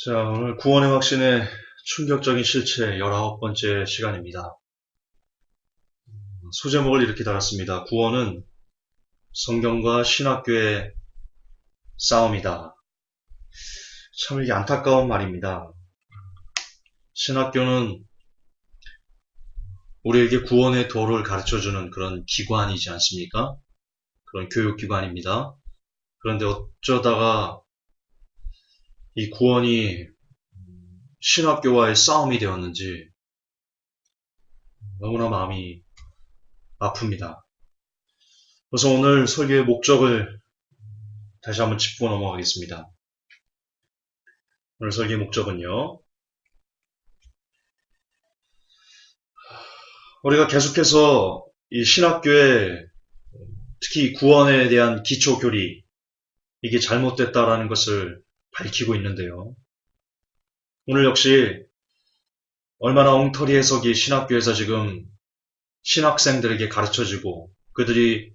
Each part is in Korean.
자, 오늘 구원의 확신의 충격적인 실체 19번째 시간입니다. 소제목을 이렇게 달았습니다. 구원은 성경과 신학교의 싸움이다. 참 이게 안타까운 말입니다. 신학교는 우리에게 구원의 도를 가르쳐주는 그런 기관이지 않습니까? 그런 교육기관입니다. 그런데 어쩌다가 이 구원이 신학교와의 싸움이 되었는지 너무나 마음이 아픕니다. 그래서 오늘 설교의 목적을 다시 한번 짚고 넘어가겠습니다. 오늘 설교의 목적은요, 우리가 계속해서 이 신학교에 특히 구원에 대한 기초교리, 이게 잘못됐다라는 것을 밝히고 있는데요. 오늘 역시 얼마나 엉터리 해석이 신학교에서 지금 신학생들에게 가르쳐지고 그들이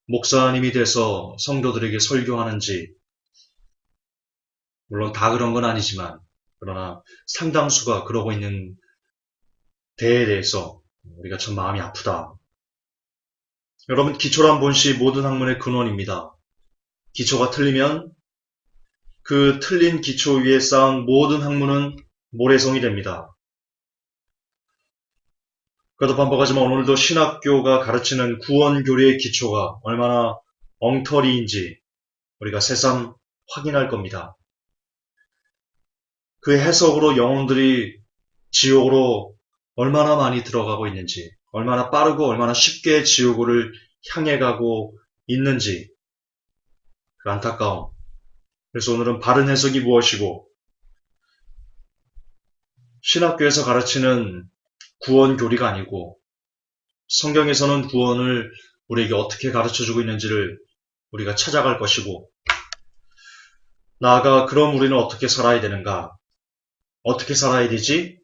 목사님이 돼서 성도들에게 설교하는지, 물론 다 그런 건 아니지만 그러나 상당수가 그러고 있는 데에 대해서 우리가 참 마음이 아프다. 여러분, 기초란 본시 모든 학문의 근원입니다. 기초가 틀리면 그 틀린 기초 위에 쌓은 모든 학문은 모래성이 됩니다. 그래도 반복하지만 오늘도 신학교가 가르치는 구원교리의 기초가 얼마나 엉터리인지 우리가 새삼 확인할 겁니다. 그 해석으로 영혼들이 지옥으로 얼마나 많이 들어가고 있는지, 얼마나 빠르고 얼마나 쉽게 지옥을 향해 가고 있는지, 그 안타까움. 그래서 오늘은 바른 해석이 무엇이고, 신학교에서 가르치는 구원 교리가 아니고, 성경에서는 구원을 우리에게 어떻게 가르쳐주고 있는지를 우리가 찾아갈 것이고, 나아가 그럼 우리는 어떻게 살아야 되는가? 어떻게 살아야 되지?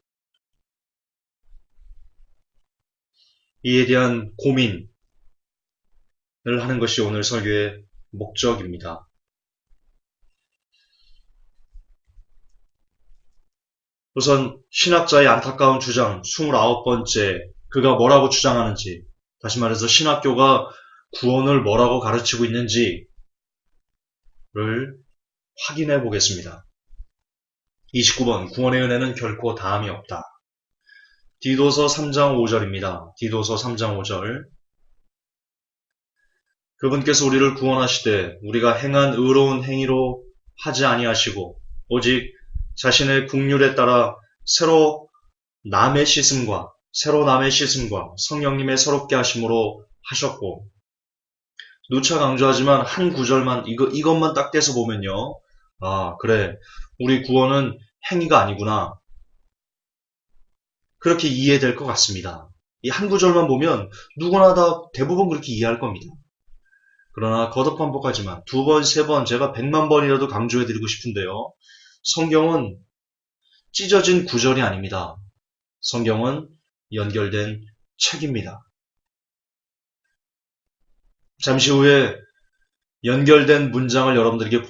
이에 대한 고민을 하는 것이 오늘 설교의 목적입니다. 우선 신학자의 안타까운 주장 29번째, 그가 뭐라고 주장하는지, 다시 말해서 신학교가 구원을 뭐라고 가르치고 있는지를 확인해 보겠습니다. 29번, 구원의 은혜는 결코 다함이 없다. 디도서 3장 5절입니다. 디도서 3장 5절. 그분께서 우리를 구원하시되 우리가 행한 의로운 행위로 하지 아니하시고 오직 자신의 국률에 따라 새로 남의 씻음과 성령님의 새롭게 하심으로 하셨고, 누차 강조하지만 한 구절만 이것만 딱 떼서 보면요, 아 그래, 우리 구원은 행위가 아니구나, 그렇게 이해될 것 같습니다. 이 한 구절만 보면 누구나 다 대부분 그렇게 이해할 겁니다. 그러나 거듭 반복하지만 두 번, 세 번, 제가 100만 번이라도 강조해드리고 싶은데요, 성경은 찢어진 구절이 아닙니다. 성경은 연결된 책입니다. 잠시 후에 연결된 문장을 여러분들에게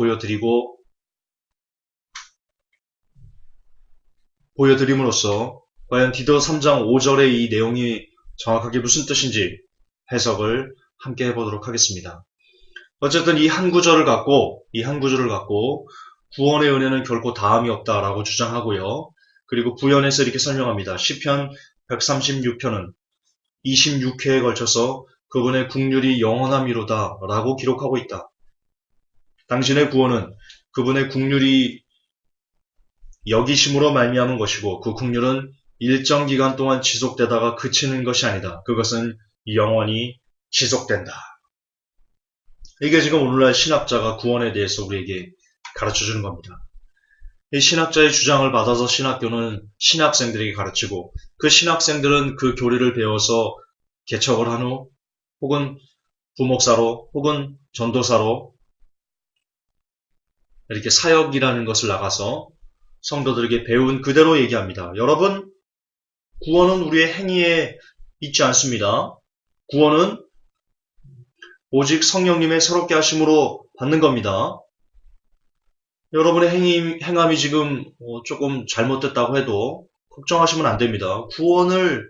보여드림으로써 과연 디도서 3장 5절의 이 내용이 정확하게 무슨 뜻인지 해석을 함께 해보도록 하겠습니다. 어쨌든 이 한 구절을 갖고 구원의 은혜는 결코 다함이 없다라고 주장하고요. 그리고 구연에서 이렇게 설명합니다. 시편 136편은 26회에 걸쳐서 그분의 국률이 영원함이로다 라고 기록하고 있다. 당신의 구원은 그분의 국률이 여기심으로 말미암은 것이고, 그 국률은 일정 기간 동안 지속되다가 그치는 것이 아니다. 그것은 영원히 지속된다. 이게 지금 오늘날 신학자가 구원에 대해서 우리에게 가르쳐주는 겁니다. 이 신학자의 주장을 받아서 신학교는 신학생들에게 가르치고, 그 신학생들은 그 교리를 배워서 개척을 한 후 혹은 부목사로 혹은 전도사로 이렇게 사역이라는 것을 나가서 성도들에게 배운 그대로 얘기합니다. 여러분, 구원은 우리의 행위에 있지 않습니다. 구원은 오직 성령님의 새롭게 하심으로 받는 겁니다. 여러분의 행함이 지금 조금 잘못됐다고 해도 걱정하시면 안 됩니다. 구원을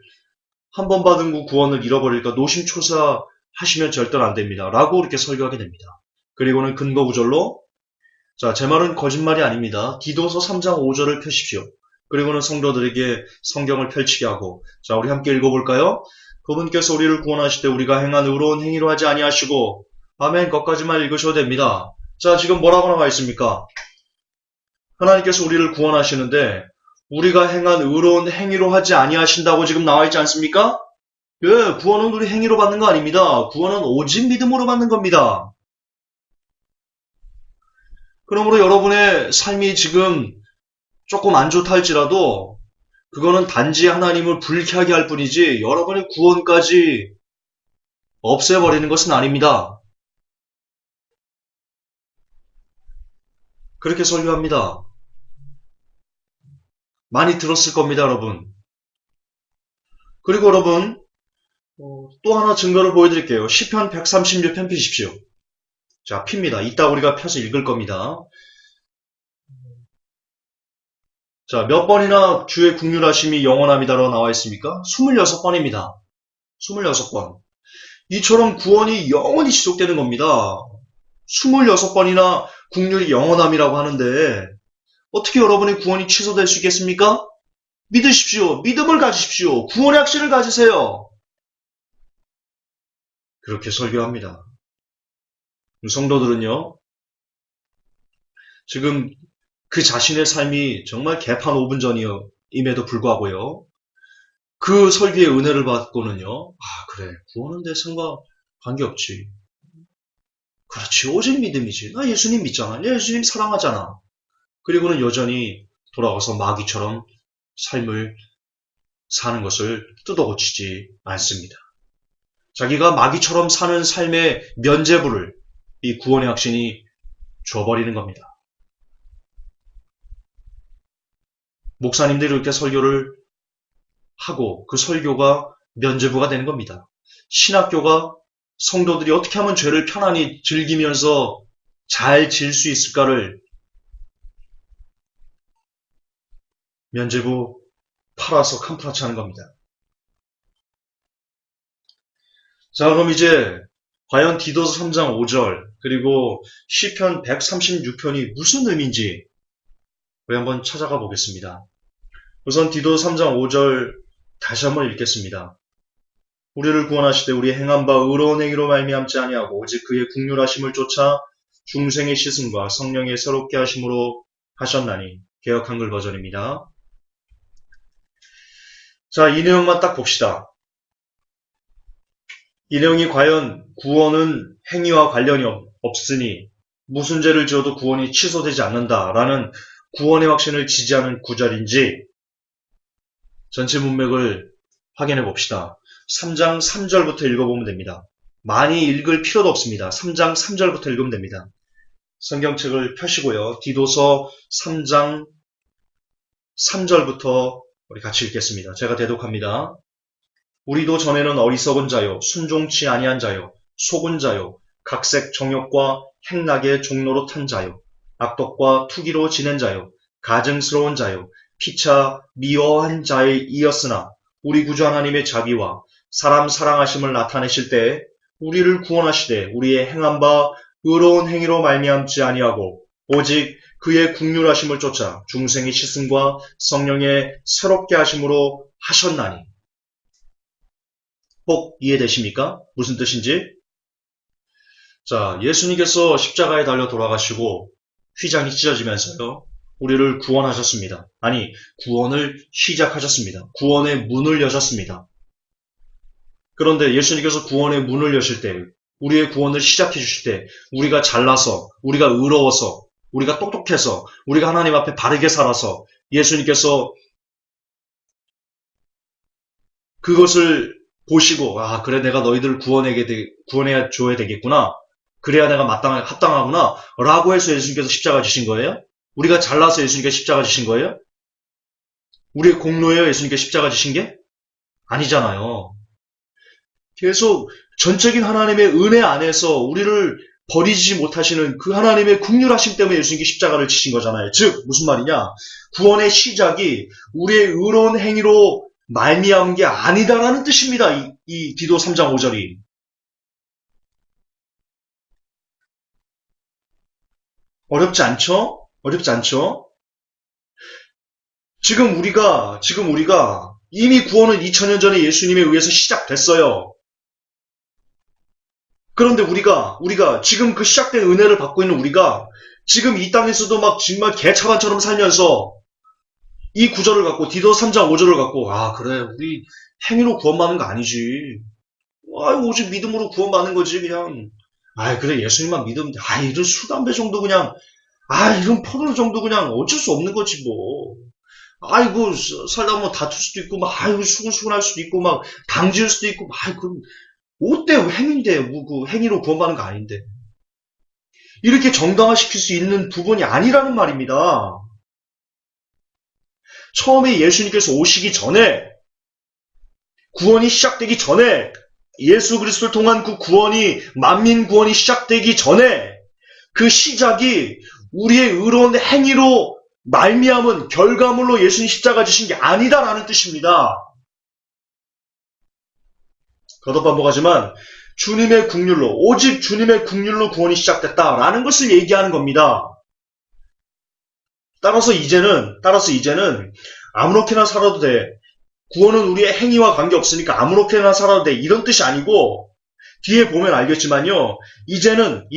한 번 받은 구원을 잃어버릴까 노심초사 하시면 절대로 안 됩니다. 라고 이렇게 설교하게 됩니다. 그리고는 근거 구절로 자, 제 말은 거짓말이 아닙니다. 디도서 3장 5절을 펴십시오. 그리고는 성도들에게 성경을 펼치게 하고 자, 우리 함께 읽어볼까요? 그분께서 우리를 구원하실 때 우리가 행한 의로운 행위로 하지 아니하시고 아멘, 거기까지만 읽으셔도 됩니다. 자, 지금 뭐라고 나와 있습니까? 하나님께서 우리를 구원하시는데 우리가 행한 의로운 행위로 하지 아니하신다고 지금 나와 있지 않습니까? 예, 구원은 우리 행위로 받는 거 아닙니다. 구원은 오직 믿음으로 받는 겁니다. 그러므로 여러분의 삶이 지금 조금 안 좋다 할지라도 그거는 단지 하나님을 불쾌하게 할 뿐이지 여러분의 구원까지 없애버리는 것은 아닙니다. 그렇게 설교합니다. 많이 들었을 겁니다, 여러분. 그리고 여러분 또 하나 증거를 보여드릴게요. 시편 136편 펴십시오. 자, 핍니다. 이따 우리가 펴서 읽을 겁니다. 자, 몇 번이나 주의 긍휼하심이 영원합니다라고 나와 있습니까? 26번입니다. 26번. 이처럼 구원이 영원히 지속되는 겁니다. 26번이나 긍휼이 영원함이라고 하는데 어떻게 여러분의 구원이 취소될 수 있겠습니까? 믿으십시오. 믿음을 가지십시오. 구원의 확신을 가지세요. 그렇게 설교합니다. 성도들은요, 지금 그 자신의 삶이 정말 개판 5분 전임에도 불구하고요, 그 설교의 은혜를 받고는요, 그래, 구원은 내 삶과 관계없지. 그렇지, 오직 믿음이지. 나 예수님 믿잖아. 예수님 사랑하잖아. 그리고는 여전히 돌아가서 마귀처럼 삶을 사는 것을 뜯어고치지 않습니다. 자기가 마귀처럼 사는 삶의 면죄부를 이 구원의 확신이 줘버리는 겁니다. 목사님들이 이렇게 설교를 하고 그 설교가 면죄부가 되는 겁니다. 신학교가 성도들이 어떻게 하면 죄를 편안히 즐기면서 잘 지을 수 있을까를 면죄부 팔아서 캄프라치 하는 겁니다. 자, 그럼 이제 과연 디도서 3장 5절 그리고 시편 136편이 무슨 의미인지 우리 한번 찾아가 보겠습니다. 우선 디도서 3장 5절 다시 한번 읽겠습니다. 우리를 구원하시되 우리 행한 바 의로운 행위로 말미암지 아니하고 오직 그의 긍휼하심을 쫓아 중생의 씻음과 성령의 새롭게 하심으로 하셨나니. 개역 한글 버전입니다. 자, 이 내용만 딱 봅시다. 이 내용이 과연 구원은 행위와 관련이 없으니 무슨 죄를 지어도 구원이 취소되지 않는다라는 구원의 확신을 지지하는 구절인지 전체 문맥을 확인해 봅시다. 3장 3절부터 읽어보면 됩니다. 많이 읽을 필요도 없습니다. 3장 3절부터 읽으면 됩니다. 성경책을 펴시고요. 디도서 3장 3절부터 우리 같이 읽겠습니다. 제가 대독합니다. 우리도 전에는 어리석은 자요, 순종치 아니한 자요, 속은 자요, 각색 정욕과 행락의 종로로 탄 자요, 악독과 투기로 지낸 자요, 가증스러운 자요, 피차 미워한 자이었으나 우리 구주 하나님의 자비와 사람 사랑하심을 나타내실 때 우리를 구원하시되 우리의 행한 바 의로운 행위로 말미암지 아니하고 오직 그의 긍휼하심을 쫓아 중생의 씻음과 성령의 새롭게 하심으로 하셨나니. 꼭 이해되십니까? 무슨 뜻인지? 자, 예수님께서 십자가에 달려 돌아가시고 휘장이 찢어지면서요. 우리를 구원하셨습니다. 아니, 구원을 시작하셨습니다. 구원의 문을 여셨습니다. 그런데 예수님께서 구원의 문을 여실 때, 우리의 구원을 시작해 주실 때, 우리가 잘나서, 우리가 의로워서, 우리가 똑똑해서, 우리가 하나님 앞에 바르게 살아서 예수님께서 그것을 보시고, 그래, 내가 너희들을 구원해 줘야 되겠구나. 그래야 내가 합당하구나. 라고 해서 예수님께서 십자가 지신 거예요? 우리가 잘나서 예수님께서 십자가 지신 거예요? 우리의 공로예요? 예수님께서 십자가 지신 게? 아니잖아요. 계속 전적인 하나님의 은혜 안에서 우리를 버리지 못하시는 그 하나님의 국률하심 때문에 예수님께 십자가를 지신 거잖아요. 즉 무슨 말이냐? 구원의 시작이 우리의 의로운 행위로 말미암은 게 아니다라는 뜻입니다. 이 디도 3장 5절이. 어렵지 않죠? 어렵지 않죠? 지금 우리가 이미 구원은 2000년 전에 예수님에 의해서 시작됐어요. 그런데 우리가 지금 그 시작된 은혜를 받고 있는 우리가 지금 이 땅에서도 막 정말 개차반처럼 살면서 이 구절을 갖고 디도 3장 5절을 갖고 그래 우리 행위로 구원받는 거 아니지. 오직 믿음으로 구원받는 거지 그냥. 그래 예수님만 믿으면 돼. 이런 술 담배 정도 그냥 이런 포도 정도 그냥 어쩔 수 없는 거지 뭐. 아이고 살다 보면 다툴 수도 있고 막 수근수근할 수도 있고 막 당질 수도 있고 그럼 어때 행위인데 그 행위로 구원받는 거 아닌데. 이렇게 정당화시킬 수 있는 부분이 아니라는 말입니다. 처음에 예수님께서 오시기 전에 구원이 시작되기 전에 예수 그리스도를 통한 그 구원이 만민 구원이 시작되기 전에 그 시작이 우리의 의로운 행위로 말미암은 결과물로 예수님 십자가 지신 게 아니다라는 뜻입니다. 거듭 반복하지만 주님의 국률로 오직 주님의 국률로 구원이 시작됐다라는 것을 얘기하는 겁니다. 따라서 이제는 아무렇게나 살아도 돼. 구원은 우리의 행위와 관계없으니까 아무렇게나 살아도 돼. 이런 뜻이 아니고 뒤에 보면 알겠지만요. 이제는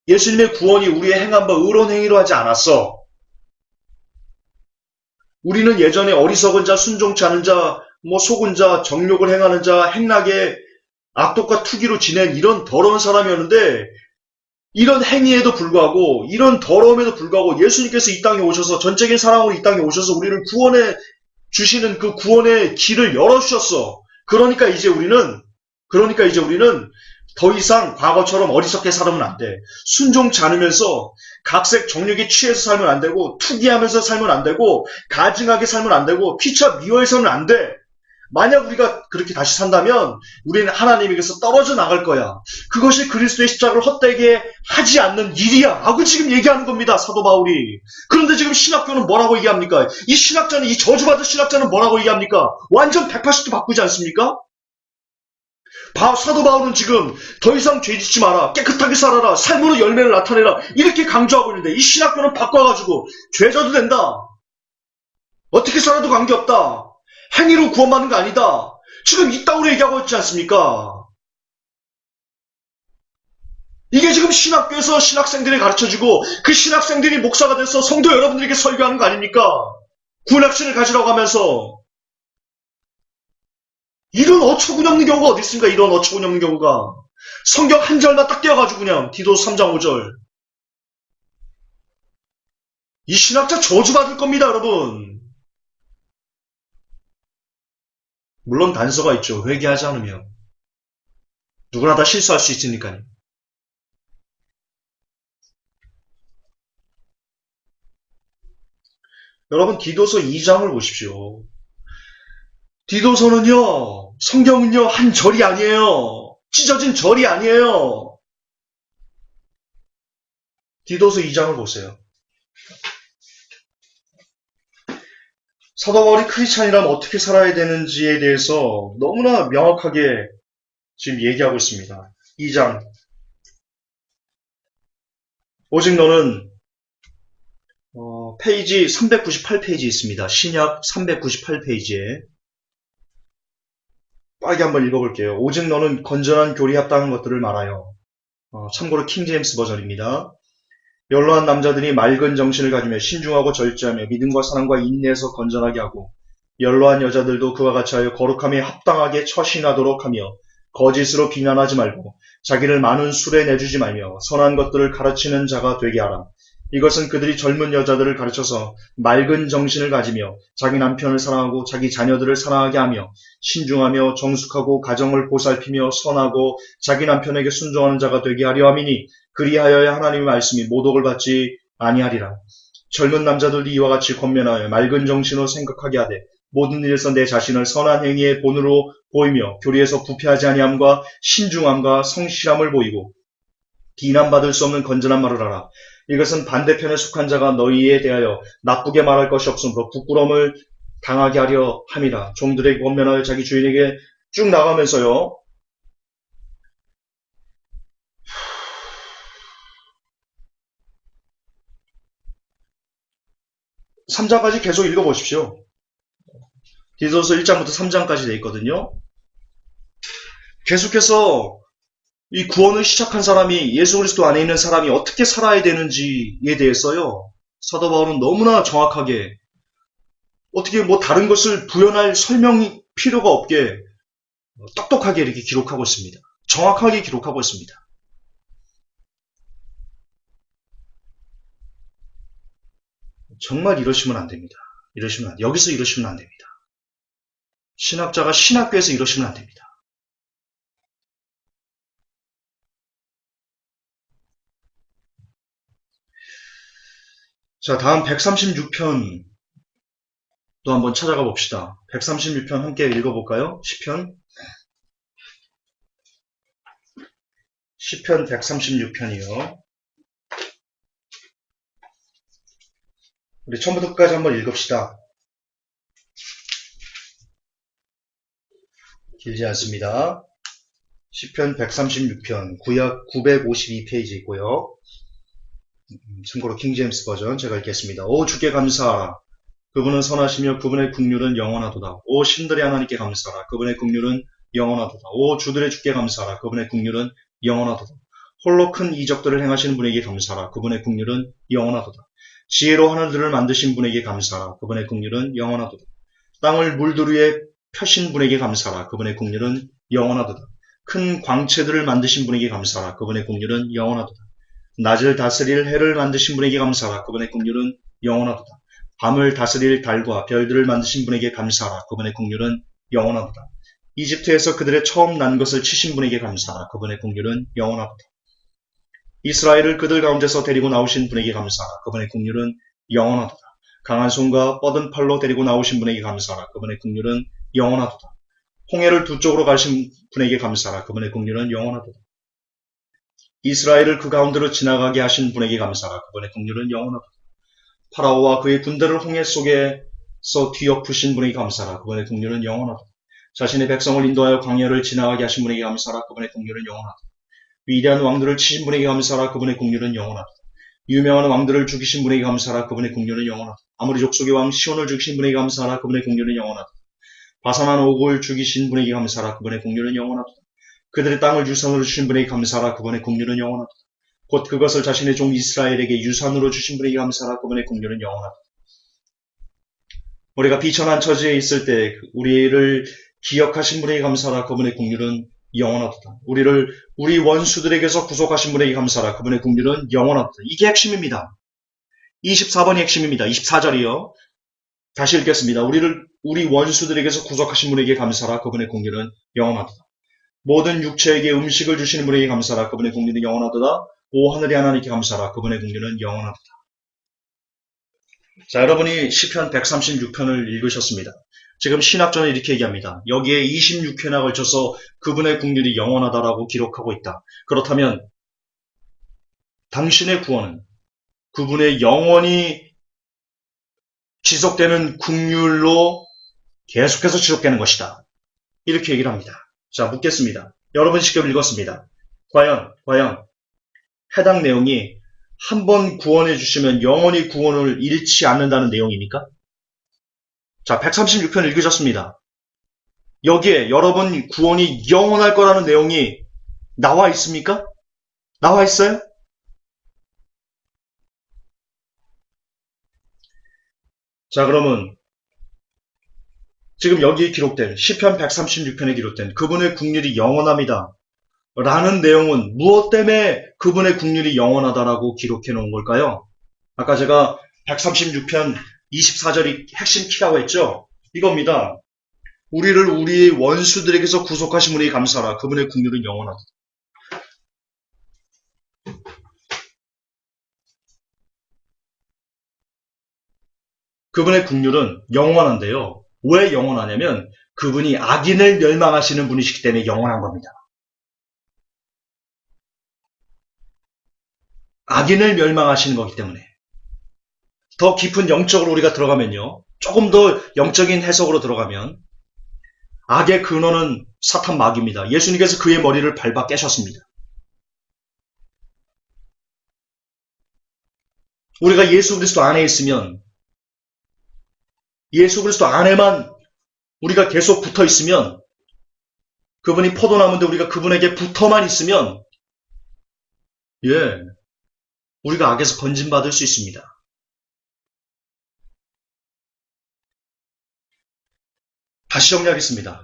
예수님의 구원이 우리의 행한 바 의로운 행위로 하지 않았어. 우리는 예전에 어리석은 자, 순종치 않은 자, 속은 자, 정욕을 행하는 자, 행락에 악독과 투기로 지낸 이런 더러운 사람이었는데 이런 행위에도 불구하고 이런 더러움에도 불구하고 예수님께서 이 땅에 오셔서 전적인 사랑으로 이 땅에 오셔서 우리를 구원해 주시는 그 구원의 길을 열어주셨어. 그러니까 이제 우리는 더 이상 과거처럼 어리석게 살면 안 돼. 순종치 않으면서 각색 정욕에 취해서 살면 안 되고 투기하면서 살면 안 되고 가증하게 살면 안 되고 피차 미워해서는 안 돼. 만약 우리가 그렇게 다시 산다면 우리는 하나님에게서 떨어져 나갈 거야. 그것이 그리스도의 십자가를 헛되게 하지 않는 일이야 라고 지금 얘기하는 겁니다. 사도 바울이. 그런데 지금 신학교는 뭐라고 얘기합니까? 이 신학자는, 이 저주받은 신학자는 뭐라고 얘기합니까? 완전 180도 바꾸지 않습니까? 사도 바울은 지금 더 이상 죄짓지 마라, 깨끗하게 살아라, 삶으로 열매를 나타내라 이렇게 강조하고 있는데 이 신학교는 바꿔가지고 죄져도 된다, 어떻게 살아도 관계없다, 행위로 구원받는 거 아니다, 지금 이따위로 얘기하고 있지 않습니까? 이게 지금 신학교에서 신학생들이 가르쳐주고 그 신학생들이 목사가 돼서 성도 여러분들에게 설교하는 거 아닙니까? 구원학신을 가지라고 하면서. 이런 어처구니 없는 경우가 어디 있습니까? 이런 어처구니 없는 경우가. 성경 한 절만 딱 떼어가지고 그냥 디도 3장 5절. 이 신학자 저주받을 겁니다, 여러분. 물론 단서가 있죠. 회개하지 않으면. 누구나 다 실수할 수 있으니까요. 여러분, 디도서 2장을 보십시오. 디도서는요, 성경은요, 한 절이 아니에요. 찢어진 절이 아니에요. 디도서 2장을 보세요. 사도 바울이 크리스찬이라면 어떻게 살아야 되는지에 대해서 너무나 명확하게 지금 얘기하고 있습니다. 2장. 오직 너는 페이지 398페이지 있습니다. 신약 398페이지에. 빠르게 한번 읽어볼게요. 오직 너는 건전한 교리에 합당한 것들을 말하여. 참고로 킹제임스 버전입니다. 연로한 남자들이 맑은 정신을 가지며 신중하고 절제하며 믿음과 사랑과 인내에서 건전하게 하고, 연로한 여자들도 그와 같이 하여 거룩함에 합당하게 처신하도록 하며, 거짓으로 비난하지 말고 자기를 많은 술에 내주지 말며 선한 것들을 가르치는 자가 되게 하라. 이것은 그들이 젊은 여자들을 가르쳐서 맑은 정신을 가지며 자기 남편을 사랑하고 자기 자녀들을 사랑하게 하며 신중하며 정숙하고 가정을 보살피며 선하고 자기 남편에게 순종하는 자가 되게 하려 함이니, 그리하여야 하나님의 말씀이 모독을 받지 아니하리라. 젊은 남자들도 이와 같이 권면하여 맑은 정신으로 생각하게 하되 모든 일에서 내 자신을 선한 행위의 본으로 보이며 교리에서 부패하지 아니함과 신중함과 성실함을 보이고 비난받을 수 없는 건전한 말을 하라. 이것은 반대편에 속한 자가 너희에 대하여 나쁘게 말할 것이 없으므로 부끄러움을 당하게 하려 함이라. 종들에게 권면하여 자기 주인에게 쭉 나가면서요. 3장까지 계속 읽어보십시오. 디도서 1장부터 3장까지 돼 있거든요. 계속해서 이 구원을 시작한 사람이 예수 그리스도 안에 있는 사람이 어떻게 살아야 되는지에 대해서요. 사도 바울은 너무나 정확하게 어떻게 뭐 다른 것을 부연할 설명이 필요가 없게 똑똑하게 이렇게 기록하고 있습니다. 정확하게 기록하고 있습니다. 정말 이러시면 안 됩니다. 여기서 이러시면 안 됩니다. 신학자가 신학교에서 이러시면 안 됩니다. 자, 다음 136편 또 한번 찾아가 봅시다. 136편 함께 읽어볼까요? 시편 136편이요. 우리 처음부터 끝까지 한번 읽읍시다. 길지 않습니다. 시편 136편, 구약 952페이지 있고요. 참고로 킹제임스 버전 제가 읽겠습니다. 오 주께 감사하라. 그분은 선하시며 그분의 긍휼은 영원하도다. 오 신들의 하나님께 감사하라. 그분의 긍휼은 영원하도다. 오 주들의 주께 감사하라. 그분의 긍휼은 영원하도다. 홀로 큰 이적들을 행하시는 분에게 감사하라. 그분의 긍휼은 영원하도다. 지혜로 하늘들을 만드신 분에게 감사하라. 그분의 긍휼은 영원하도다. 땅을 물들 위에 펴신 분에게 감사하라. 그분의 긍휼은 영원하도다. 큰 광채들을 만드신 분에게 감사하라. 그분의 긍휼은 영원하도다. 낮을 다스릴 해를 만드신 분에게 감사하라. 그분의 긍휼은 영원하도다. 밤을 다스릴 달과 별들을 만드신 분에게 감사하라. 그분의 긍휼은 영원하도다. 이집트에서 그들의 처음 난 것을 치신 분에게 감사하라. 그분의 긍휼은 영원하도다. 이스라엘을 그들 가운데서 데리고 나오신 분에게 감사하라. 그분의 긍휼은 영원하도다. 강한 손과 뻗은 팔로 데리고 나오신 분에게 감사하라. 그분의 긍휼은 영원하도다. 홍해를 두 쪽으로 가신 분에게 감사하라. 그분의 긍휼은 영원하도다. 이스라엘을 그 가운데로 지나가게 하신 분에게 감사하라. 그분의 긍휼은 영원하도다. 파라오와 그의 군대를 홍해 속에서 뒤엎으신 분에게 감사하라. 그분의 긍휼은 영원하도다. 자신의 백성을 인도하여 광야를 지나가게 하신 분에게 감사하라. 그분의 긍휼은 영원하도다. 위대한 왕들을 치신 분에게 감사하라. 그분의 긍휼은 영원하도다. 유명한 왕들을 죽이신 분에게 감사하라. 그분의 긍휼은 영원하도다. 아무리 족속의 왕 시온을 죽이신 분에게 감사하라. 그분의 긍휼은 영원하도다. 바산한 옥을 죽이신 분에게 감사하라. 그분의 긍휼은 영원하도다. 그들의 땅을 유산으로 주신 분에게 감사하라. 그분의 긍휼은 영원하도다. 곧 그것을 자신의 종 이스라엘에게 유산으로 주신 분에게 감사하라. 그분의 긍휼은 영원하도다. 우리가 비천한 처지에 있을 때 우리를 기억하신 분에게 감사하라. 그분의 긍휼은 영원하도다. 우리 원수들에게서 구속하신 분에게 감사하라. 그분의 긍휼은 영원하도다. 이게 핵심입니다. 24번이 핵심입니다. 24절이요. 다시 읽겠습니다. 우리 원수들에게서 구속하신 분에게 감사하라. 그분의 긍휼은 영원하도다. 모든 육체에게 음식을 주시는 분에게 감사하라. 그분의 긍휼은 영원하도다. 오 하늘의 하나님께 감사하라. 그분의 긍휼은 영원하도다. 자, 여러분이 시편 136편을 읽으셨습니다. 지금 신학전은 이렇게 얘기합니다. 여기에 26회나 걸쳐서 그분의 긍휼이 영원하다라고 기록하고 있다. 그렇다면 당신의 구원은 그분의 영원히 지속되는 긍휼로 계속해서 지속되는 것이다. 이렇게 얘기를 합니다. 자, 묻겠습니다. 여러분 직접 읽었습니다. 과연 해당 내용이 한 번 구원해 주시면 영원히 구원을 잃지 않는다는 내용입니까? 자, 136편 읽으셨습니다. 여기에 여러분 구원이 영원할 거라는 내용이 나와 있습니까? 나와 있어요? 자, 그러면 지금 여기에 기록된 시편 136편에 기록된 그분의 긍휼이 영원합니다. 라는 내용은 무엇 때문에 그분의 긍휼이 영원하다라고 기록해 놓은 걸까요? 아까 제가 136편 24절이 핵심 키라고 했죠? 이겁니다. 우리를 우리의 원수들에게서 구속하신 분에게 감사하라. 그분의 긍휼은 영원하다. 그분의 긍휼은 영원한데요. 왜 영원하냐면 그분이 악인을 멸망하시는 분이시기 때문에 영원한 겁니다. 악인을 멸망하시는 거기 때문에. 더 깊은 영적으로 우리가 들어가면요. 조금 더 영적인 해석으로 들어가면 악의 근원은 사탄 마귀입니다. 예수님께서 그의 머리를 밟아 깨셨습니다. 우리가 예수 그리스도 안에 있으면, 예수 그리스도 안에만 우리가 계속 붙어 있으면, 그분이 포도나무인데 우리가 그분에게 붙어만 있으면, 우리가 악에서 건진받을 수 있습니다. 다시 정리하겠습니다.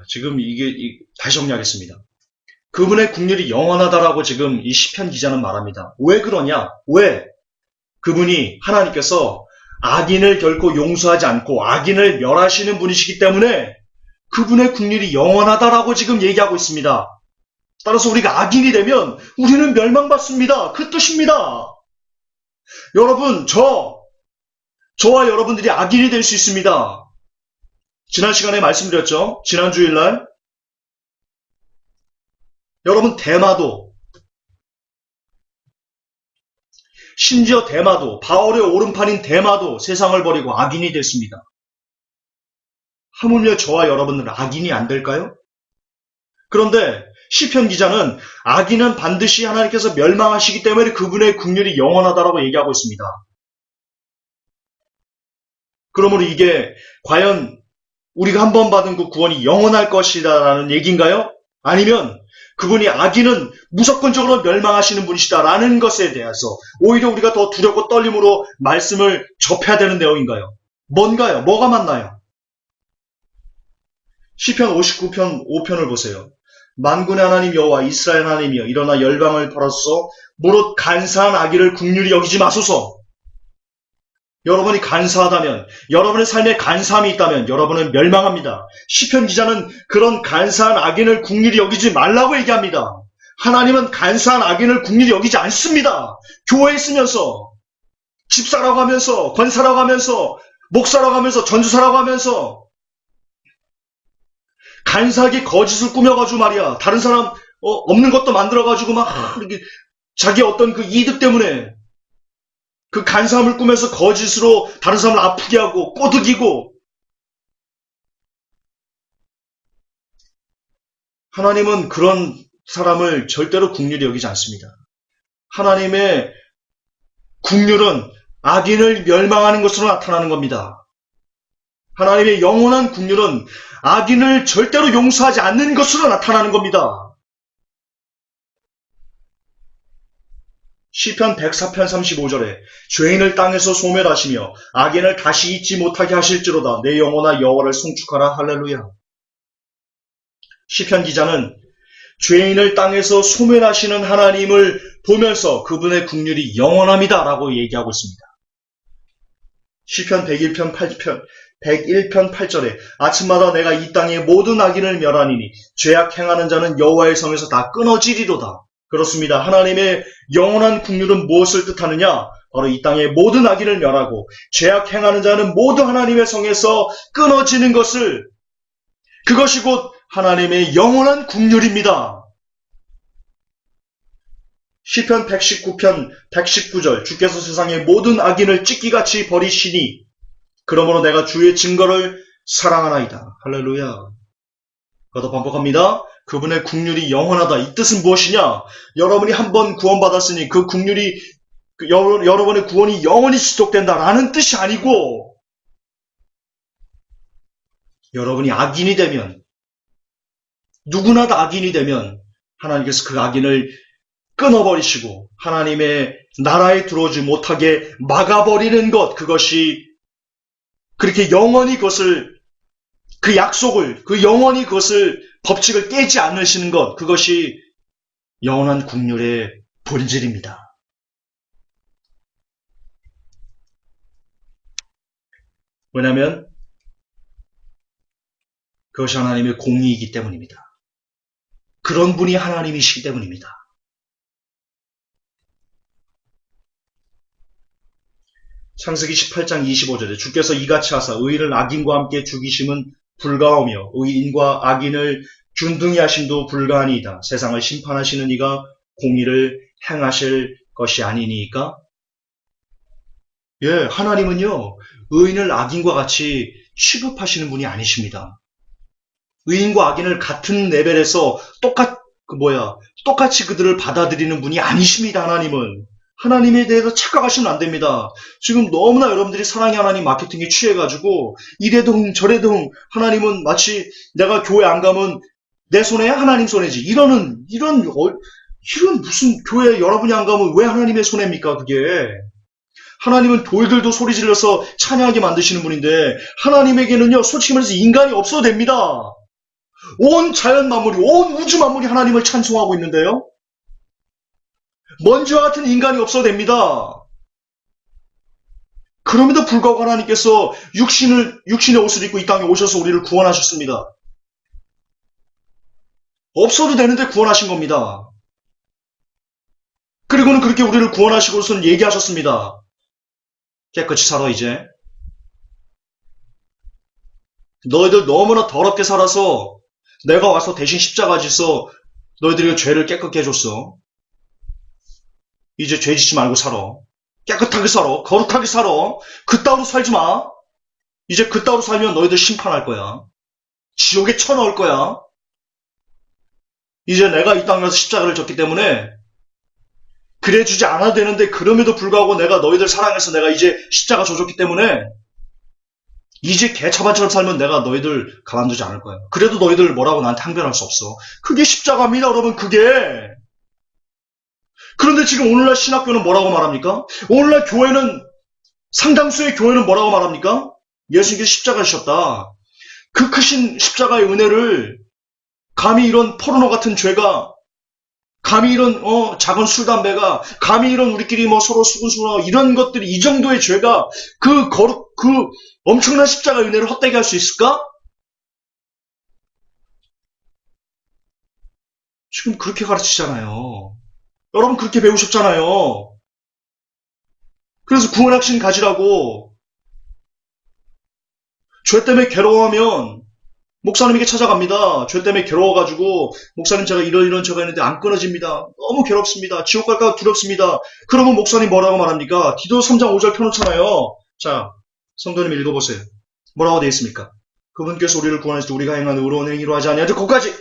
다시 정리하겠습니다. 그분의 국률이 영원하다라고 지금 이 시편 기자는 말합니다. 왜 그러냐? 왜? 그분이, 하나님께서 악인을 결코 용서하지 않고 악인을 멸하시는 분이시기 때문에 그분의 국률이 영원하다라고 지금 얘기하고 있습니다. 따라서 우리가 악인이 되면 우리는 멸망받습니다. 그 뜻입니다. 여러분, 저와 여러분들이 악인이 될 수 있습니다. 지난 시간에 말씀드렸죠? 지난 주일날 여러분 대마도, 심지어 대마도, 바울의 오른팔인 대마도 세상을 버리고 악인이 됐습니다. 하물며 저와 여러분은 악인이 안 될까요? 그런데 시편 기자는 악인은 반드시 하나님께서 멸망하시기 때문에 그분의 국률이 영원하다라고 얘기하고 있습니다. 그러므로 이게 과연 우리가 한 번 받은 그 구원이 영원할 것이다라는 얘기인가요? 아니면 그분이 악인은 무조건적으로 멸망하시는 분이시다라는 것에 대해서 오히려 우리가 더 두렵고 떨림으로 말씀을 접해야 되는 내용인가요? 뭔가요? 뭐가 맞나요? 시편 59편 5편을 보세요. 만군의 하나님 여호와 이스라엘 하나님이여 일어나 열방을 벌하소서 무릇 간사한 악인을 긍휼히 여기지 마소서. 여러분이 간사하다면, 여러분의 삶에 간사함이 있다면 여러분은 멸망합니다. 시편 기자는 그런 간사한 악인을 긍휼히 여기지 말라고 얘기합니다. 하나님은 간사한 악인을 긍휼히 여기지 않습니다. 교회에 있으면서, 집사라고 하면서, 권사라고 하면서, 목사라고 하면서, 전주사라고 하면서 간사하게 거짓을 꾸며가지고 말이야. 다른 사람 없는 것도 만들어가지고 막 이렇게 자기 어떤 그 이득 때문에 그 간사함을 꾸며서 거짓으로 다른 사람을 아프게 하고 꼬드기고, 하나님은 그런 사람을 절대로 긍휼히 여기지 않습니다. 하나님의 긍휼은 악인을 멸망하는 것으로 나타나는 겁니다. 하나님의 영원한 긍휼은 악인을 절대로 용서하지 않는 것으로 나타나는 겁니다. 시편 104편 35절에 죄인을 땅에서 소멸하시며 악인을 다시 잊지 못하게 하실지로다. 내 영혼아 여호와를 송축하라. 할렐루야. 시편 기자는 죄인을 땅에서 소멸하시는 하나님을 보면서 그분의 긍휼이 영원합니다 라고 얘기하고 있습니다. 시편 101편 8절에 아침마다 내가 이 땅의 모든 악인을 멸하니니 죄악 행하는 자는 여호와의 성에서 다 끊어지리로다. 그렇습니다. 하나님의 영원한 긍휼은 무엇을 뜻하느냐? 바로 이 땅의 모든 악인을 멸하고 죄악 행하는 자는 모두 하나님의 성에서 끊어지는 것을, 그것이 곧 하나님의 영원한 긍휼입니다. 시편 119편 119절 주께서 세상의 모든 악인을 찢기같이 버리시니 그러므로 내가 주의 증거를 사랑하나이다. 할렐루야. 그것도 반복합니다. 그분의 긍휼이 영원하다. 이 뜻은 무엇이냐? 여러분이 한 번 구원받았으니 그 긍휼이, 여러분의 구원이 영원히 지속된다라는 뜻이 아니고, 여러분이 악인이 되면, 누구나 다 악인이 되면 하나님께서 그 악인을 끊어버리시고 하나님의 나라에 들어오지 못하게 막아버리는 것, 그것이 그렇게 영원히 그것을, 그 약속을, 그 영원히 그것을, 법칙을 깨지 않으시는 것, 그것이 영원한 긍휼의 본질입니다. 왜냐하면 그것이 하나님의 공의이기 때문입니다. 그런 분이 하나님이시기 때문입니다. 창세기 18장 25절에 주께서 이같이 하사 의인을 악인과 함께 죽이심은 불가하며 의인과 악인을 균등히 하심도 불가하니이다. 세상을 심판하시는 이가 공의를 행하실 것이 아니니까? 예, 하나님은요, 의인을 악인과 같이 취급하시는 분이 아니십니다. 의인과 악인을 같은 레벨에서 똑같이 그들을 받아들이는 분이 아니십니다, 하나님은. 하나님에 대해서 착각하시면 안 됩니다. 지금 너무나 여러분들이 사랑의 하나님 마케팅에 취해가지고, 이래도 흥, 저래도 흥, 하나님은 마치 내가 교회 안 가면 내 손해야? 하나님 손해지. 이런 무슨 교회 여러분이 안 가면 왜 하나님의 손해입니까, 그게? 하나님은 돌들도 소리 질러서 찬양하게 만드시는 분인데, 하나님에게는요, 솔직히 말해서 인간이 없어도 됩니다. 온 자연 만물이, 온 우주 만물이 하나님을 찬송하고 있는데요. 먼지와 같은 인간이 없어도 됩니다. 그럼에도 불구하고 하나님께서 육신의 옷을 입고 이 땅에 오셔서 우리를 구원하셨습니다. 없어도 되는데 구원하신 겁니다. 그리고는 그렇게 우리를 구원하시고서는 얘기하셨습니다. 깨끗이 살아, 이제. 너희들 너무나 더럽게 살아서 내가 와서 대신 십자가 지서 너희들이 죄를 깨끗게 해줬어. 이제 죄 짓지 말고 살아. 깨끗하게 살아. 거룩하게 살아. 그따위로 살지 마. 이제 그따위로 살면 너희들 심판할 거야. 지옥에 쳐넣을 거야. 이제 내가 이 땅에 가서 십자가를 졌기 때문에 그래주지 않아도 되는데, 그럼에도 불구하고 내가 너희들 사랑해서 내가 이제 십자가 져줬기 때문에 이제 개차반처럼 살면 내가 너희들 가만두지 않을 거야. 그래도 너희들 뭐라고 나한테 항변할 수 없어. 그게 십자가입니다, 여러분. 그게. 그런데 지금 오늘날 신학교는 뭐라고 말합니까? 오늘날 교회는, 상당수의 교회는 뭐라고 말합니까? 예수님께서 십자가 지셨다. 그 크신 십자가의 은혜를 감히 이런 포르노 같은 죄가, 감히 이런 작은 술 담배가, 감히 이런 우리끼리 서로 수근수근하고 이런 것들이, 이 정도의 죄가 그 엄청난 십자가의 은혜를 헛되게 할 수 있을까? 지금 그렇게 가르치잖아요. 여러분 그렇게 배우셨잖아요. 그래서 구원학신 가지라고. 죄 때문에 괴로워하면 목사님에게 찾아갑니다. 죄 때문에 괴로워가지고, 목사님 제가 이런 죄가 있는데 안 끊어집니다. 너무 괴롭습니다. 지옥 갈까 두렵습니다. 그러면 목사님 뭐라고 말합니까? 디도 3장 5절 펴놓잖아요. 자, 성도님 읽어보세요. 뭐라고 되어 있습니까? 그분께서 우리를 구원하실 때 우리가 행한 의로운 행위로 하지 아니하되, 거기까지.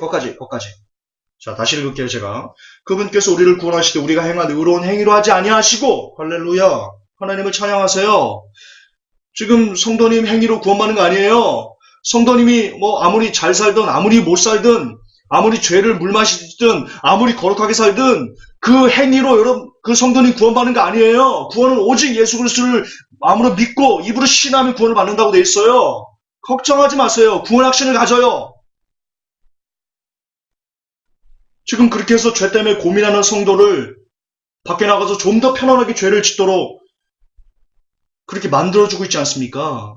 자, 다시 읽을게요, 제가. 그분께서 우리를 구원하실 때 우리가 행한 의로운 행위로 하지 아니하시고, 할렐루야, 하나님을 찬양하세요. 지금 성도님 행위로 구원받는 거 아니에요. 성도님이 아무리 잘 살든 아무리 못 살든 아무리 죄를 물 마시든 아무리 거룩하게 살든 그 행위로 여러분 그 성도님 구원받는 거 아니에요. 구원은 오직 예수 그리스도를 마음으로 믿고 입으로 신하면 구원을 받는다고 돼 있어요. 걱정하지 마세요. 구원 확신을 가져요. 지금 그렇게 해서 죄 때문에 고민하는 성도를 밖에 나가서 좀 더 편안하게 죄를 짓도록 그렇게 만들어주고 있지 않습니까?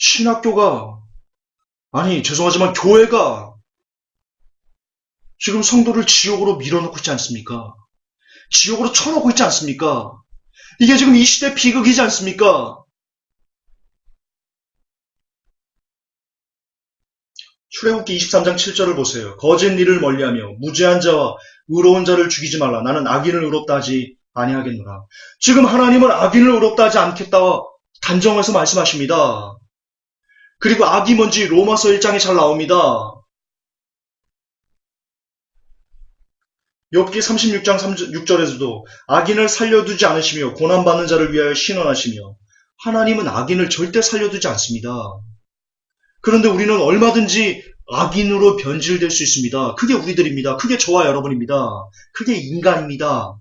신학교가, 아니 죄송하지만 교회가 지금 성도를 지옥으로 밀어놓고 있지 않습니까? 지옥으로 쳐놓고 있지 않습니까? 이게 지금 이 시대 비극이지 않습니까? 출애굽기 23장 7절을 보세요. 거짓 일을 멀리하며 무죄한 자와 의로운 자를 죽이지 말라. 나는 악인을 의롭다 하지 아니하겠노라. 지금 하나님은 악인을 의롭다 하지 않겠다 단정해서 말씀하십니다. 그리고 악이 뭔지 로마서 1장에 잘 나옵니다. 욥기 36장 6절에서도 악인을 살려두지 않으시며 고난받는 자를 위하여 신원하시며, 하나님은 악인을 절대 살려두지 않습니다. 그런데 우리는 얼마든지 악인으로 변질될 수 있습니다. 그게 우리들입니다. 그게 저와 여러분입니다. 그게 인간입니다.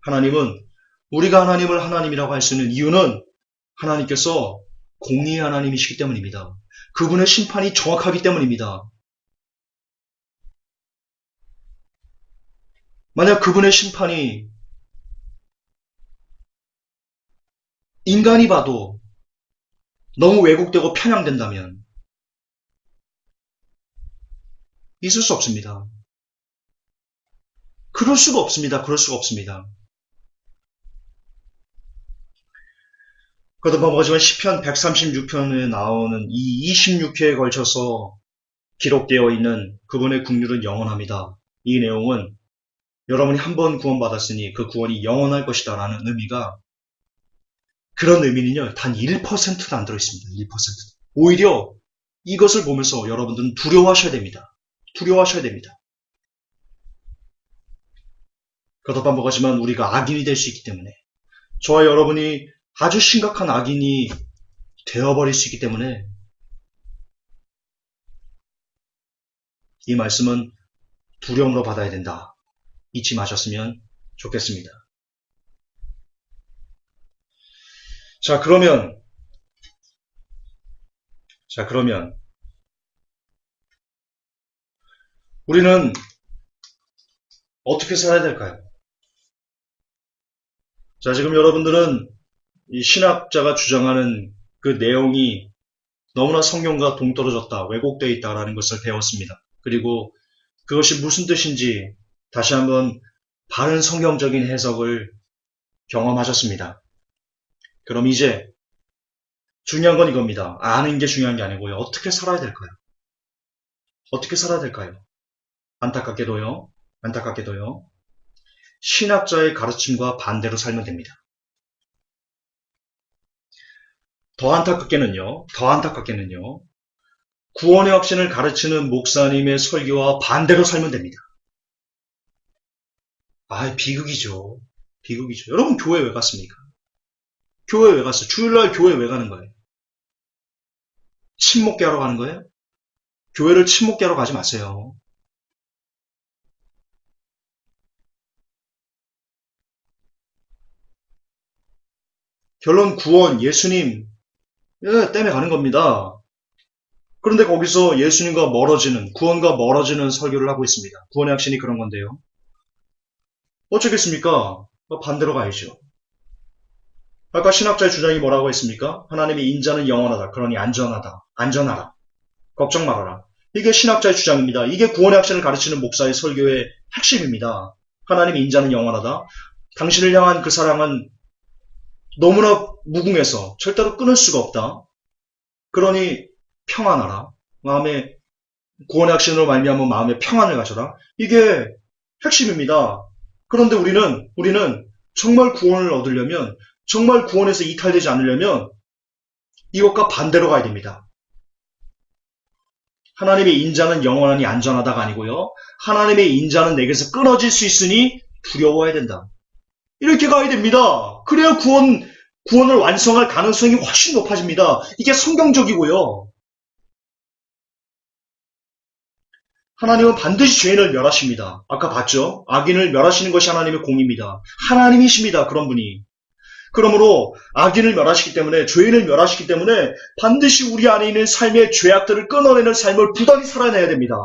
하나님은, 우리가 하나님을 하나님이라고 할 수 있는 이유는 하나님께서 공의의 하나님이시기 때문입니다. 그분의 심판이 정확하기 때문입니다. 만약 그분의 심판이 인간이 봐도 너무 왜곡되고 편향된다면 있을 수 없습니다. 그럴 수가 없습니다. 거듭하지만 시편 136편에 나오는 이 26회에 걸쳐서 기록되어 있는 그분의 국률은 영원합니다. 이 내용은 여러분이 한 번 구원받았으니 그 구원이 영원할 것이다 라는 의미가, 그런 의미는요 단 1%도 안 들어있습니다. 1%. 오히려 이것을 보면서 여러분들은 두려워하셔야 됩니다. 두려워하셔야 됩니다. 거듭반복하지만 우리가 악인이 될 수 있기 때문에, 저와 여러분이 아주 심각한 악인이 되어버릴 수 있기 때문에 이 말씀은 두려움으로 받아야 된다. 잊지 마셨으면 좋겠습니다. 자, 그러면 우리는 어떻게 살아야 될까요? 자, 지금 여러분들은 이 신학자가 주장하는 그 내용이 너무나 성경과 동떨어졌다, 왜곡되어 있다라는 것을 배웠습니다. 그리고 그것이 무슨 뜻인지 다시 한번 바른 성경적인 해석을 경험하셨습니다. 그럼 이제 중요한 건 이겁니다. 아는 게 중요한 게 아니고요. 어떻게 살아야 될까요? 어떻게 살아야 될까요? 안타깝게도요. 신학자의 가르침과 반대로 살면 됩니다. 더 안타깝게는요. 구원의 확신을 가르치는 목사님의 설교와 반대로 살면 됩니다. 비극이죠. 여러분 교회 왜 갔습니까? 교회 왜 갔어요? 주일날 교회 왜 가는 거예요? 친목계 하러 가는 거예요? 교회를 친목계 하러 가지 마세요. 결론 구원, 예수님 때문에 가는 겁니다. 그런데 거기서 예수님과 멀어지는, 구원과 멀어지는 설교를 하고 있습니다. 구원의 확신이 그런 건데요. 어쩌겠습니까? 반대로 가야죠. 아까 신학자의 주장이 뭐라고 했습니까? 하나님의 인자는 영원하다. 그러니 안전하라. 걱정 말아라. 이게 신학자의 주장입니다. 이게 구원의 확신을 가르치는 목사의 설교의 핵심입니다. 하나님의 인자는 영원하다. 당신을 향한 그 사랑은 너무나 무궁해서 절대로 끊을 수가 없다. 그러니 평안하라. 마음에, 구원의 확신으로 말미암아 마음에 평안을 가져라. 이게 핵심입니다. 그런데 우리는 정말 구원을 얻으려면, 정말 구원에서 이탈되지 않으려면 이것과 반대로 가야 됩니다. 하나님의 인자는 영원하니 안전하다가 아니고요. 하나님의 인자는 내게서 끊어질 수 있으니 두려워해야 된다. 이렇게 가야 됩니다. 그래야 구원을 완성할 가능성이 훨씬 높아집니다. 이게 성경적이고요. 하나님은 반드시 죄인을 멸하십니다. 아까 봤죠? 악인을 멸하시는 것이 하나님의 공입니다. 하나님이십니다. 그런 분이. 그러므로 악인을 멸하시기 때문에, 죄인을 멸하시기 때문에 반드시 우리 안에 있는 삶의 죄악들을 끊어내는 삶을 부단히 살아내야 됩니다.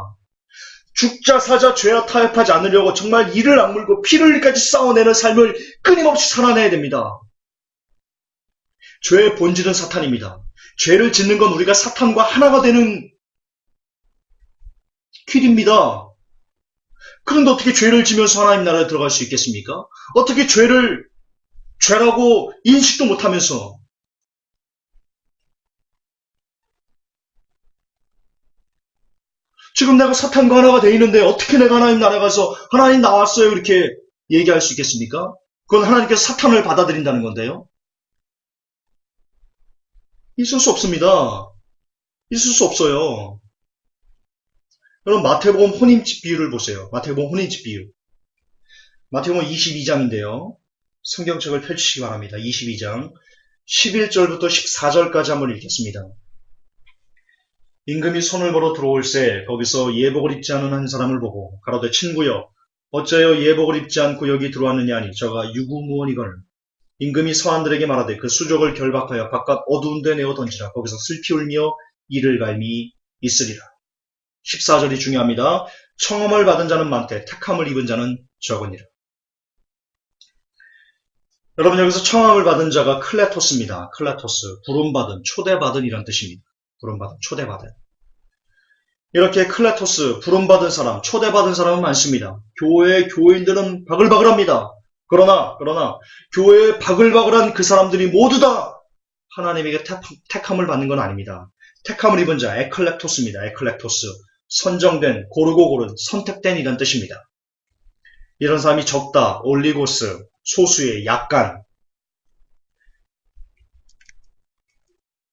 죽자 사자 죄와 타협하지 않으려고 정말 이를 악물고 피를 흘리까지 싸워내는 삶을 끊임없이 살아내야 됩니다. 죄의 본질은 사탄입니다. 죄를 짓는 건 우리가 사탄과 하나가 되는 길입니다. 그런데 어떻게 죄를 지면서 하나님 나라에 들어갈 수 있겠습니까? 어떻게 죄라고 인식도 못하면서, 지금 내가 사탄과 하나가 돼 있는데 어떻게 내가 하나님 나라에 가서 하나님 나왔어요 이렇게 얘기할 수 있겠습니까? 그건 하나님께서 사탄을 받아들인다는 건데요. 있을 수 없습니다. 있을 수 없어요. 여러분 마태복음 혼인집 비유를 보세요. 마태복음 혼인집 비유. 마태복음 22장인데요. 성경책을 펼치시기 바랍니다. 22장 11절부터 14절까지 한번 읽겠습니다. 임금이 손을 벌어 들어올새 거기서 예복을 입지 않은 한 사람을 보고 가로되 친구여 어찌하여 예복을 입지 않고 여기 들어왔느냐 하니 저가 유구무원이거늘. 임금이 서한들에게 말하되 그 수족을 결박하여 바깥 어두운 데 내어 던지라. 거기서 슬피 울며 이를 갈미 있으리라. 14절이 중요합니다. 청함을 받은 자는 많되 택함을 입은 자는 적으니라. 여러분 여기서 청함을 받은 자가 클레토스입니다. 클레토스, 부름받은, 초대받은 이란 뜻입니다. 부름받은, 초대받은. 이렇게 클레토스, 부름받은 사람, 초대받은 사람은 많습니다. 교회의 교인들은 바글바글합니다. 그러나 교회에 바글바글한 그 사람들이 모두 다 하나님에게 택함을 받는 건 아닙니다. 택함을 입은 자, 에클렉토스입니다. 에클렉토스. 선정된, 고르고 고른, 선택된 이란 뜻입니다. 이런 사람이 적다, 올리고스, 소수의, 약간.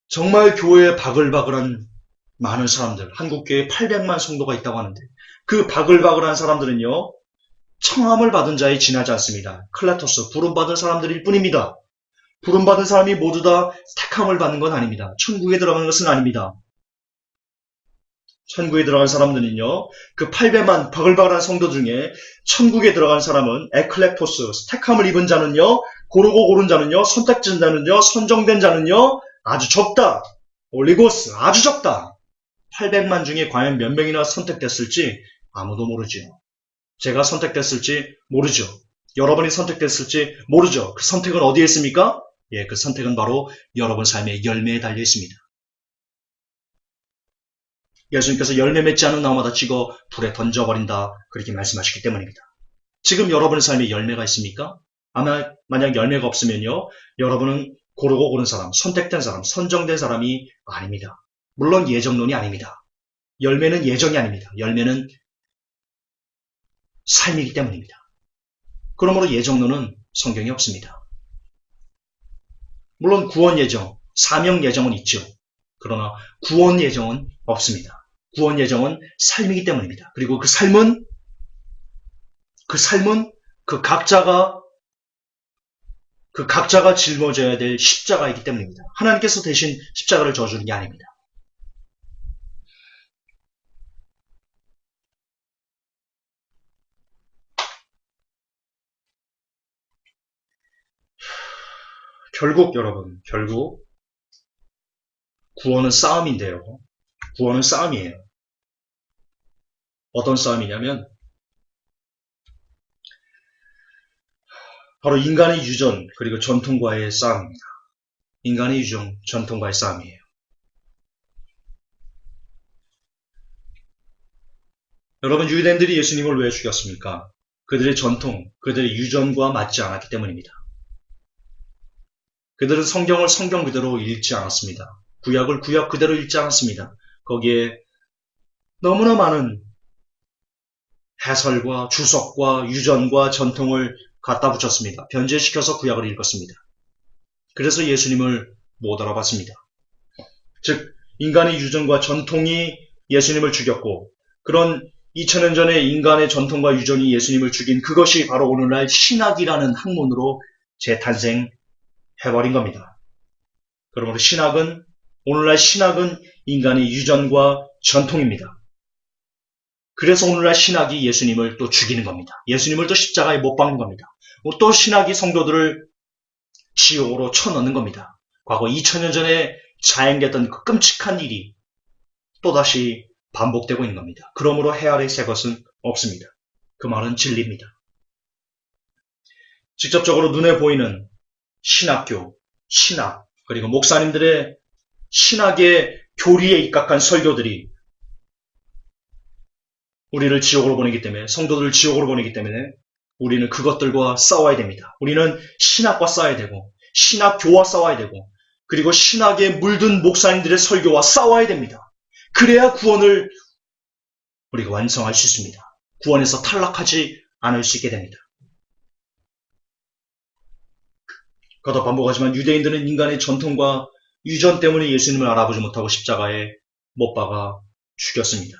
정말 교회에 바글바글한 많은 사람들, 한국교회에 800만 성도가 있다고 하는데 그 바글바글한 사람들은요, 청함을 받은 자에 지나지 않습니다. 클레토스, 부름받은 사람들일 뿐입니다. 부름받은 사람이 모두 다 택함을 받는 건 아닙니다. 천국에 들어가는 것은 아닙니다. 천국에 들어간 사람들은요, 그 800만 바글바글한 성도 중에 천국에 들어간 사람은 에클렉토스, 택함을 입은 자는요, 고르고 고른 자는요, 선택된 자는요, 선정된 자는요, 아주 적다. 올리고스, 아주 적다. 800만 중에 과연 몇 명이나 선택됐을지 아무도 모르지요. 제가 선택됐을지 모르죠. 여러분이 선택됐을지 모르죠. 그 선택은 어디에 있습니까? 예, 그 선택은 바로 여러분 삶의 열매에 달려 있습니다. 예수님께서 열매 맺지 않은 나무마다 찍어 불에 던져버린다. 그렇게 말씀하셨기 때문입니다. 지금 여러분의 삶에 열매가 있습니까? 만약 열매가 없으면요, 여러분은 고르고 고른 사람, 선택된 사람, 선정된 사람이 아닙니다. 물론 예정론이 아닙니다. 열매는 예정이 아닙니다. 열매는 삶이기 때문입니다. 그러므로 예정론은 성경에 없습니다. 물론 구원 예정, 사명 예정은 있죠. 그러나 구원 예정은 없습니다. 구원 예정은 삶이기 때문입니다. 그리고 그 삶은 그 각자가 짊어져야 될 십자가이기 때문입니다. 하나님께서 대신 십자가를 져주는 게 아닙니다. 결국 구원은 싸움인데요. 구원은 싸움이에요. 어떤 싸움이냐면 바로 인간의 유전 그리고 전통과의 싸움입니다. 인간의 유전, 전통과의 싸움이에요. 여러분, 유대인들이 예수님을 왜 죽였습니까? 그들의 전통, 그들의 유전과 맞지 않았기 때문입니다. 그들은 성경을 성경 그대로 읽지 않았습니다. 구약을 구약 그대로 읽지 않았습니다. 거기에 너무나 많은 해설과 주석과 유전과 전통을 갖다 붙였습니다. 변제시켜서 구약을 읽었습니다. 그래서 예수님을 못 알아봤습니다. 즉, 인간의 유전과 전통이 예수님을 죽였고, 그런 2000년 전에 인간의 전통과 유전이 예수님을 죽인 그것이 바로 오늘날 신학이라는 학문으로 재탄생해버린 겁니다. 그러므로 오늘날 신학은 인간의 유전과 전통입니다. 그래서 오늘날 신학이 예수님을 또 죽이는 겁니다. 예수님을 또 십자가에 못 박는 겁니다. 또 신학이 성도들을 지옥으로 쳐넣는 겁니다. 과거 2000년 전에 자행됐던 그 끔찍한 일이 또다시 반복되고 있는 겁니다. 그러므로 해아래 새 것은 없습니다. 그 말은 진리입니다. 직접적으로 눈에 보이는 신학교, 신학, 그리고 목사님들의 신학의 교리에 입각한 설교들이 우리를 지옥으로 보내기 때문에, 성도들을 지옥으로 보내기 때문에 우리는 그것들과 싸워야 됩니다. 우리는 신학과 싸워야 되고, 신학교와 싸워야 되고, 그리고 신학에 물든 목사님들의 설교와 싸워야 됩니다. 그래야 구원을 우리가 완성할 수 있습니다. 구원에서 탈락하지 않을 수 있게 됩니다. 거듭 반복하지만 유대인들은 인간의 전통과 유전 때문에 예수님을 알아보지 못하고 십자가에 못 박아 죽였습니다.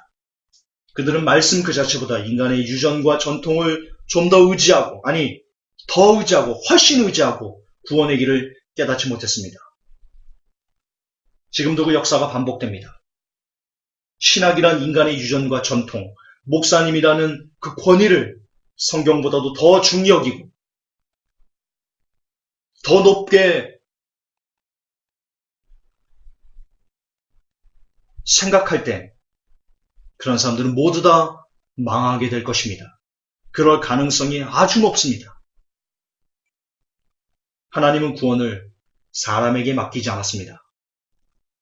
그들은 말씀 그 자체보다 인간의 유전과 전통을 좀 더 의지하고, 더 의지하고, 훨씬 의지하고 구원의 길을 깨닫지 못했습니다. 지금도 그 역사가 반복됩니다. 신학이란 인간의 유전과 전통, 목사님이라는 그 권위를 성경보다도 더 중히 여기고, 더 높게 생각할 때 그런 사람들은 모두 다 망하게 될 것입니다. 그럴 가능성이 아주 높습니다. 하나님은 구원을 사람에게 맡기지 않았습니다.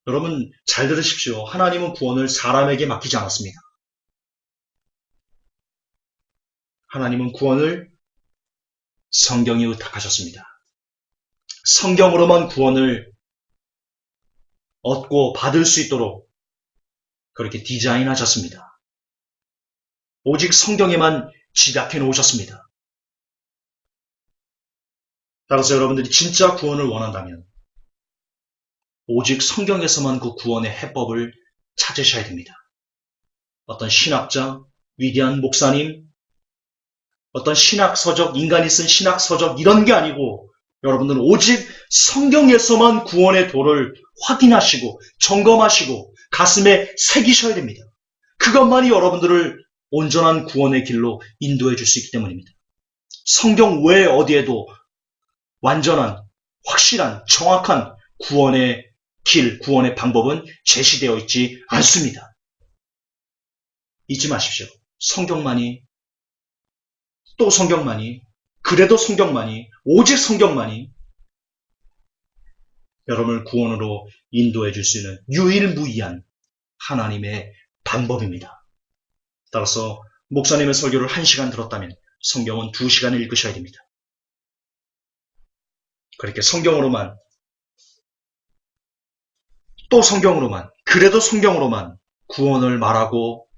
여러분 잘 들으십시오. 하나님은 구원을 사람에게 맡기지 않았습니다. 하나님은 구원을 성경에 의탁하셨습니다. 성경으로만 구원을 얻고 받을 수 있도록 그렇게 디자인하셨습니다. 오직 성경에만 집약해 놓으셨습니다. 따라서 여러분들이 진짜 구원을 원한다면 오직 성경에서만 그 구원의 해법을 찾으셔야 됩니다. 어떤 신학자, 위대한 목사님, 어떤 신학서적, 인간이 쓴 신학서적 이런 게 아니고 여러분들은 오직 성경에서만 구원의 도를 확인하시고 점검하시고 가슴에 새기셔야 됩니다. 그것만이 여러분들을 온전한 구원의 길로 인도해 줄 수 있기 때문입니다. 성경 외에 어디에도 완전한, 확실한, 정확한 구원의 길, 구원의 방법은 제시되어 있지 않습니다. 잊지 마십시오. 성경만이, 또 성경만이, 그래도 성경만이, 오직 성경만이 여러분을 구원으로 인도해 줄 수 있는 유일무이한 하나님의 방법입니다. 따라서 목사님의 설교를 1시간 들었다면 성경은 2시간을 읽으셔야 됩니다. 그렇게 성경으로만, 또 성경으로만, 그래도 성경으로만 구원을 말하고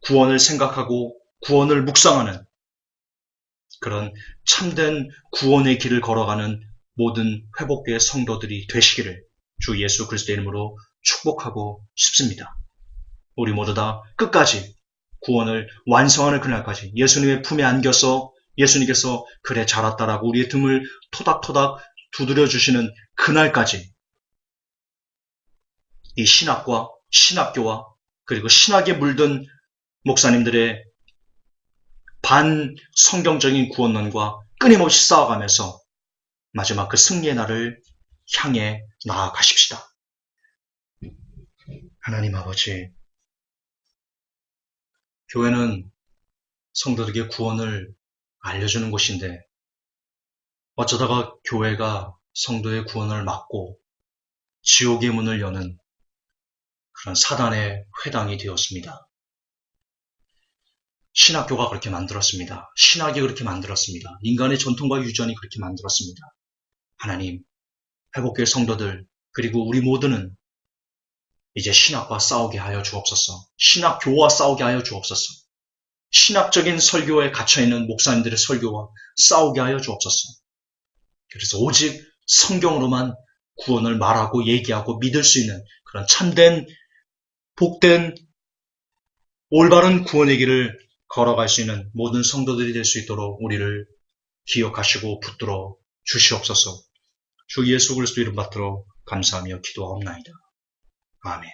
구원을 생각하고 구원을 묵상하는 그런 참된 구원의 길을 걸어가는 모든 회복교의 성도들이 되시기를 주 예수 그리스도의 이름으로 축복하고 싶습니다. 우리 모두 다 끝까지 구원을 완성하는 그날까지 예수님의 품에 안겨서 예수님께서 그래 잘왔다라고 우리의 등을 토닥토닥 두드려 주시는 그날까지 이 신학과 신학교와 그리고 신학에 물든 목사님들의 반성경적인 구원론과 끊임없이 싸워가면서 마지막 그 승리의 날을 향해 나아가십시다. 하나님 아버지, 교회는 성도들에게 구원을 알려주는 곳인데 어쩌다가 교회가 성도의 구원을 막고 지옥의 문을 여는 그런 사단의 회당이 되었습니다. 신학교가 그렇게 만들었습니다. 신학이 그렇게 만들었습니다. 인간의 전통과 유전이 그렇게 만들었습니다. 하나님, 회복교회 성도들 그리고 우리 모두는 이제 신학과 싸우게 하여 주옵소서. 신학교와 싸우게 하여 주옵소서. 신학적인 설교에 갇혀있는 목사님들의 설교와 싸우게 하여 주옵소서. 그래서 오직 성경으로만 구원을 말하고 얘기하고 믿을 수 있는 그런 참된 복된 올바른 구원의 길을 걸어갈 수 있는 모든 성도들이 될 수 있도록 우리를 기억하시고 붙들어 주시옵소서. 주 예수 그리스도 이름 받들어 감사하며 기도하옵나이다. 아멘.